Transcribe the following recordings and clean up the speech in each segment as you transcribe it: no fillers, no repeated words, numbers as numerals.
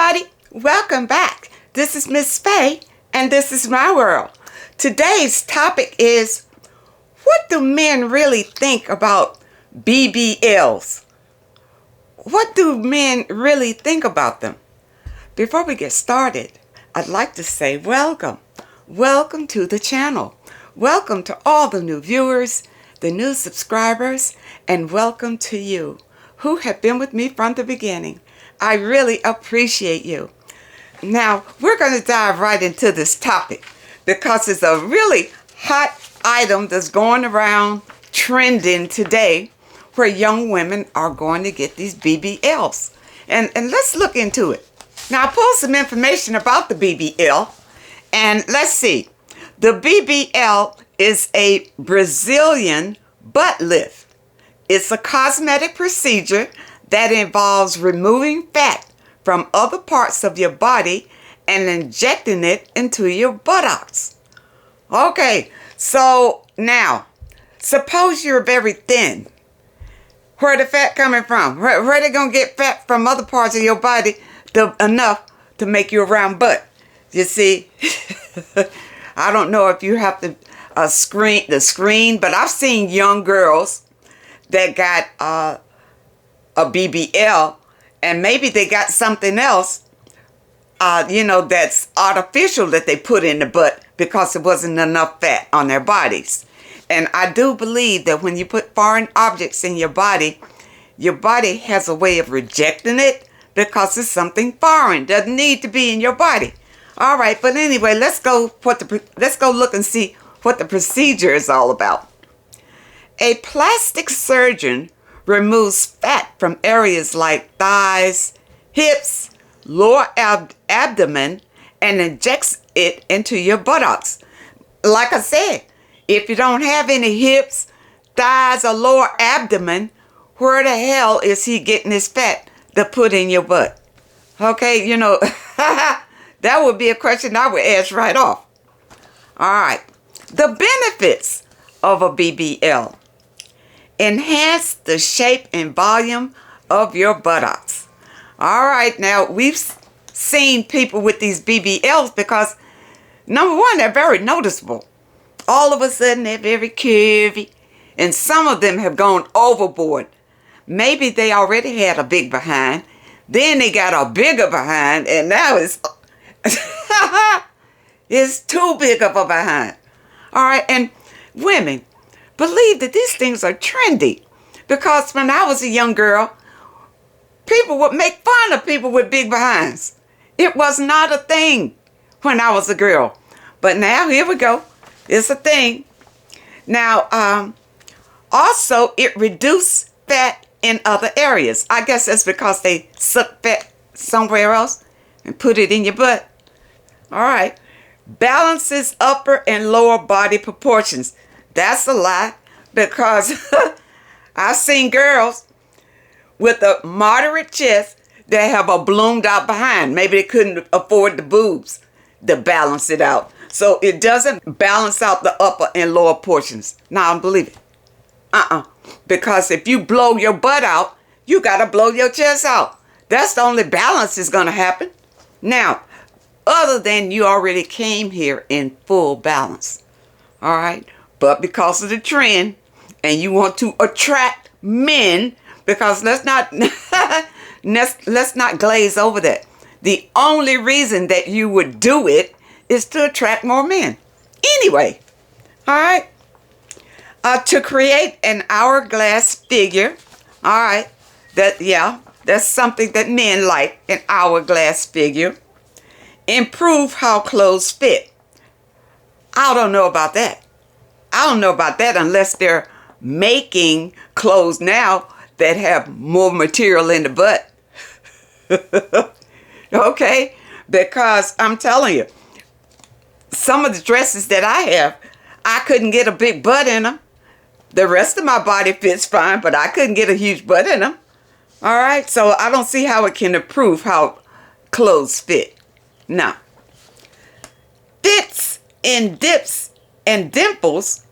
everybody, welcome back. This is Miss Faye, and this is my world. Today's topic is, what do men really think about BBLs? What do men really think about them? Before we get started, I'd like to say welcome. Welcome to the channel. Welcome to all the new viewers, the new subscribers, and welcome to you who have been with me from the beginning. I really appreciate you. Now, we're going to dive right into this topic because it's a really hot item that's going around trending today, where young women are going to get these BBLs. And let's look into it. Now, I pulled some information about the BBL, and let's see. The BBL is a Brazilian butt lift. It's a cosmetic procedure that involves removing fat from other parts of your body and injecting it into your buttocks. Okay, so now, suppose you're very thin. Where the fat coming from? Where they gonna get fat from other parts of your body enough to make you a round butt? You see, I don't know if you have to screen, but I've seen young girls that got a BBL, and maybe they got something else, that's artificial that they put in the butt because there wasn't enough fat on their bodies. And I do believe that when you put foreign objects in your body has a way of rejecting it because it's something foreign. Doesn't need to be in your body. All right, but anyway, let's go look and see what the procedure is all about. A plastic surgeon removes fat from areas like thighs, hips, lower abdomen, and injects it into your buttocks. Like I said, if you don't have any hips, thighs, or lower abdomen, where the hell is he getting his fat to put in your butt? Okay, that would be a question I would ask right off. All right, the benefits of a BBL. Enhance the shape and volume of your buttocks. All right, now we've seen people with these BBLs because, number one, they're very noticeable. All of a sudden, they're very curvy, and some of them have gone overboard. Maybe they already had a big behind, then they got a bigger behind, and now it's too big of a behind. All right, and women, believe that these things are trendy, because when I was a young girl, people would make fun of people with big behinds. It was not a thing when I was a girl, but now here we go. It's a thing. Now, also, it reduces fat in other areas. I guess that's because they suck fat somewhere else and put it in your butt. All right. Balances upper and lower body proportions. That's a lie, because I've seen girls with a moderate chest that have a bloomed out behind. Maybe they couldn't afford the boobs to balance it out. So it doesn't balance out the upper and lower portions. Now, I don't believe it. Because if you blow your butt out, you got to blow your chest out. That's the only balance is going to happen. Now, other than you already came here in full balance. All right. But because of the trend, and you want to attract men, because let's not glaze over that. The only reason that you would do it is to attract more men. Anyway, all right. To create an hourglass figure. All right. That's something that men like, an hourglass figure. Improve how clothes fit. I don't know about that. I don't know about that unless they're making clothes now that have more material in the butt. Okay? Because I'm telling you, some of the dresses that I have, I couldn't get a big butt in them. The rest of my body fits fine, but I couldn't get a huge butt in them. All right? So I don't see how it can improve how clothes fit. Now, fits in dips and dimples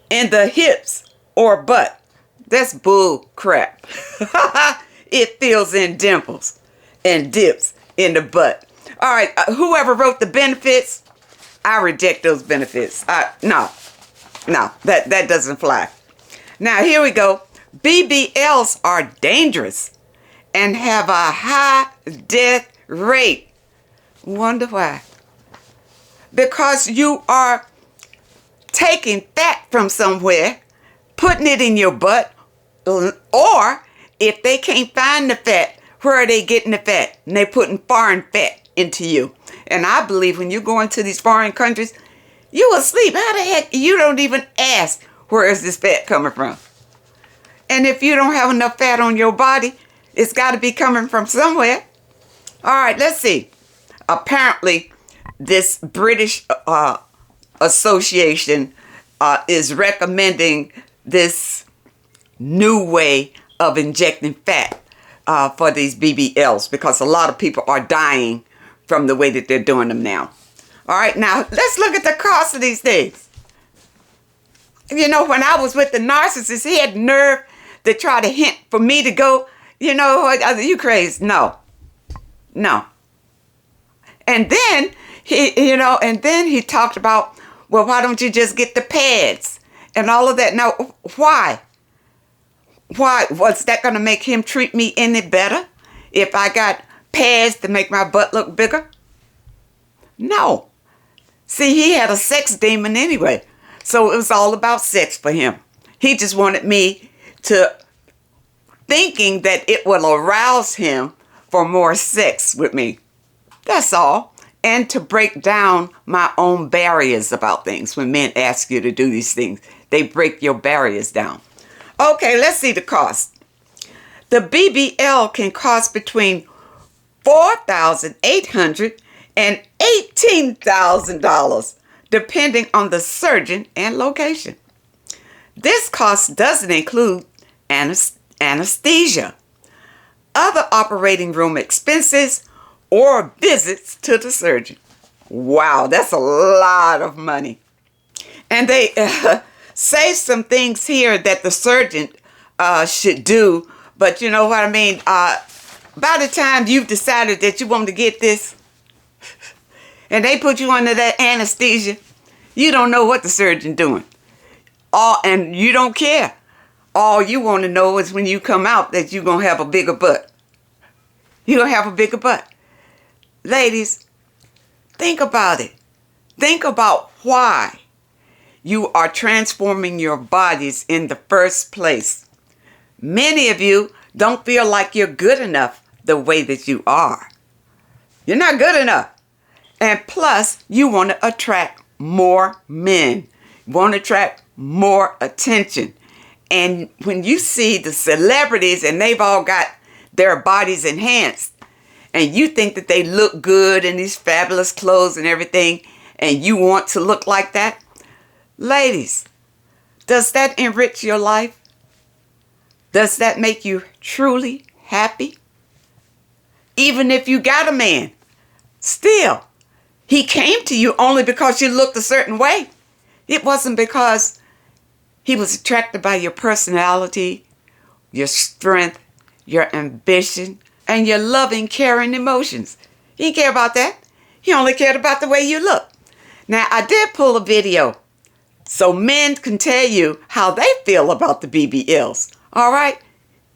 in the hips or butt. That's bull crap. It fills in dimples and dips in the butt. All right, whoever wrote the benefits, I reject those benefits. No, that doesn't fly. Now here we go. BBLs are dangerous and have a high death rate. Wonder why? Because you are taking fat from somewhere, putting it in your butt, or if they can't find the fat, where are they getting the fat? And they're putting foreign fat into you. And I believe when you go into these foreign countries, you will sleep. How the heck? You don't even ask, where is this fat coming from? And if you don't have enough fat on your body, it's got to be coming from somewhere. All right, let's see. Apparently, this British association is recommending this new way of injecting fat for these BBLs because a lot of people are dying from the way that they're doing them now. All right, now let's look at the cost of these things. You know, when I was with the narcissist, he had nerve to try to hint for me to go, you know, are you crazy? No. And then he talked about, well, why don't you just get the pads and all of that? Now, why? Why was that going to make him treat me any better if I got pads to make my butt look bigger? No. See, he had a sex demon anyway. So it was all about sex for him. He just wanted me to thinking that it will arouse him for more sex with me. That's all. And to break down my own barriers about things. When men ask you to do these things, they break your barriers down. Okay, let's see the cost. The BBL can cost between $4,800 and $18,000, depending on the surgeon and location. This cost doesn't include anesthesia, other operating room expenses, or visits to the surgeon. Wow, that's a lot of money. And they say some things here that the surgeon should do, but you know what I mean? By the time you've decided that you want to get this, and they put you under that anesthesia, you don't know what the surgeon doing. And you don't care. All you want to know is when you come out that you're going to have a bigger butt. You're going to have a bigger butt. Ladies, think about it. Think about why you are transforming your bodies in the first place. Many of you don't feel like you're good enough the way that you are. You're not good enough. And plus, you want to attract more men. You want to attract more attention. And when you see the celebrities and they've all got their bodies enhanced, and you think that they look good in these fabulous clothes and everything, and you want to look like that, ladies, does that enrich your life? Does that make you truly happy? Even if you got a man, still, he came to you only because you looked a certain way. It wasn't because he was attracted by your personality, your strength, your ambition, and your loving, caring emotions. He didn't care about that. He only cared about the way you look. Now, I did pull a video so men can tell you how they feel about the BBLs. All right?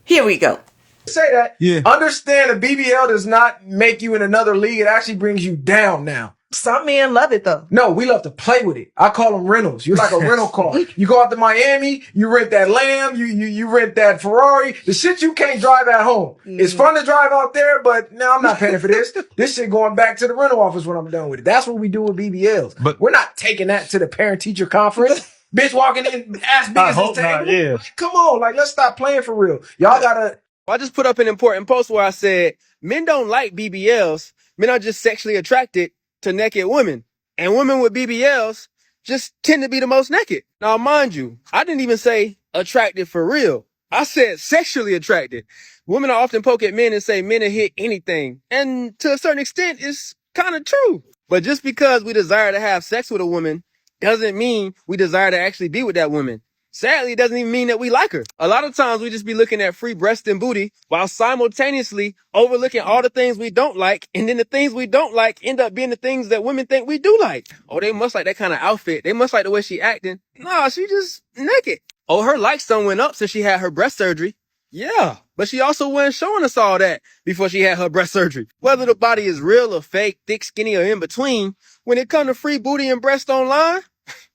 Here we go. Say that. Yeah. Understand a BBL does not make you in another league. It actually brings you down now. Some men love it though. No, we love to play with it. I call them rentals. You're like a rental car. You go out to Miami, you rent that Lamb, you rent that Ferrari. The shit you can't drive at home. Mm-hmm. It's fun to drive out there, but no, I'm not paying for this. This shit going back to the rental office when I'm done with it. That's what we do with BBLs. But we're not taking that to the parent-teacher conference. Bitch walking in, ass big as this table. Yeah. Like, come on, like let's stop playing for real. Y'all gotta. I just put up an important post where I said men don't like BBLs. Men are just sexually attracted to naked women. And women with BBLs just tend to be the most naked. Now, mind you, I didn't even say attracted for real. I said sexually attracted. Women are often poke at men and say men will hit anything. And to a certain extent, it's kind of true. But just because we desire to have sex with a woman doesn't mean we desire to actually be with that woman. Sadly, it doesn't even mean that we like her. A lot of times we just be looking at free breast and booty while simultaneously overlooking all the things we don't like. And then the things we don't like end up being the things that women think we do like. Oh, they must like that kind of outfit. They must like the way she acting. Nah, she just naked. Oh, her likes done went up since she had her breast surgery. Yeah, but she also wasn't showing us all that before she had her breast surgery. Whether the body is real or fake, thick, skinny, or in between, when it comes to free booty and breast online,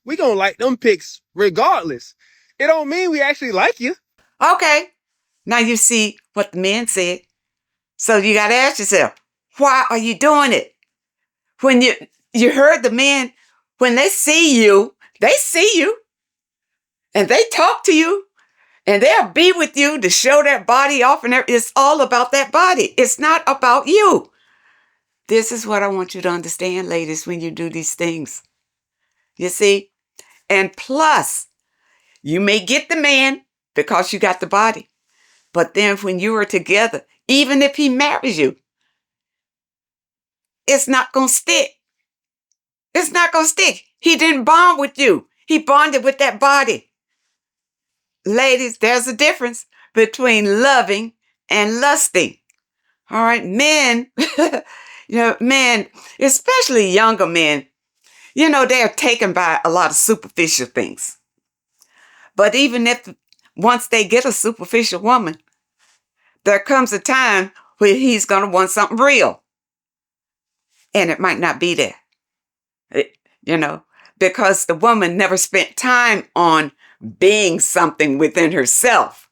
we gonna like them pics regardless. It don't mean we actually like you. Okay, now you see what the men said. So you got to ask yourself, why are you doing it? When you heard the men, when they see you, and they talk to you, and they'll be with you to show that body off, and it's all about that body. It's not about you. This is what I want you to understand, ladies, when you do these things. You see? And plus, you may get the man because you got the body. But then when you are together, even if he marries you, it's not going to stick. It's not going to stick. He didn't bond with you. He bonded with that body. Ladies, there's a difference between loving and lusting. All right, men, men, especially younger men, they're taken by a lot of superficial things. But even if once they get a superficial woman, there comes a time where he's going to want something real. And it might not be there, because the woman never spent time on being something within herself.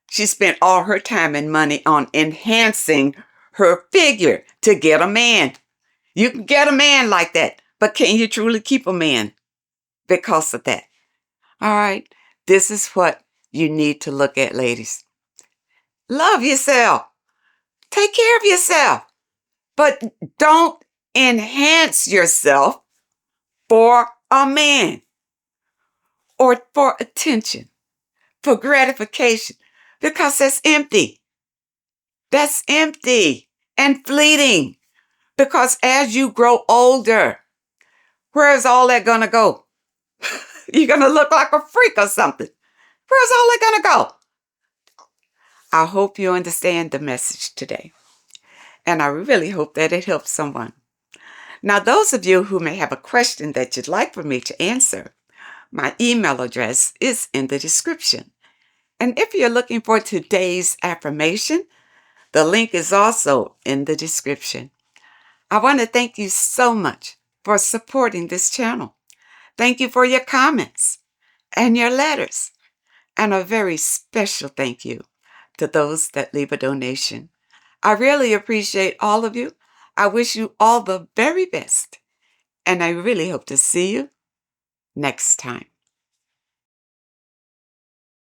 She spent all her time and money on enhancing her figure to get a man. You can get a man like that, but can you truly keep a man because of that? All right, this is what you need to look at, ladies. Love yourself. Take care of yourself. But don't enhance yourself for a man or for attention, for gratification, because that's empty. That's empty and fleeting, because as you grow older, where is all that going to go? You're going to look like a freak or something. Where's all that going to go? I hope you understand the message today, and I really hope that it helps someone. Now, those of you who may have a question that you'd like for me to answer, my email address is in the description. And if you're looking for today's affirmation, the link is also in the description. I want to thank you so much for supporting this channel. Thank you for your comments and your letters. And a very special thank you to those that leave a donation. I really appreciate all of you. I wish you all the very best. And I really hope to see you next time.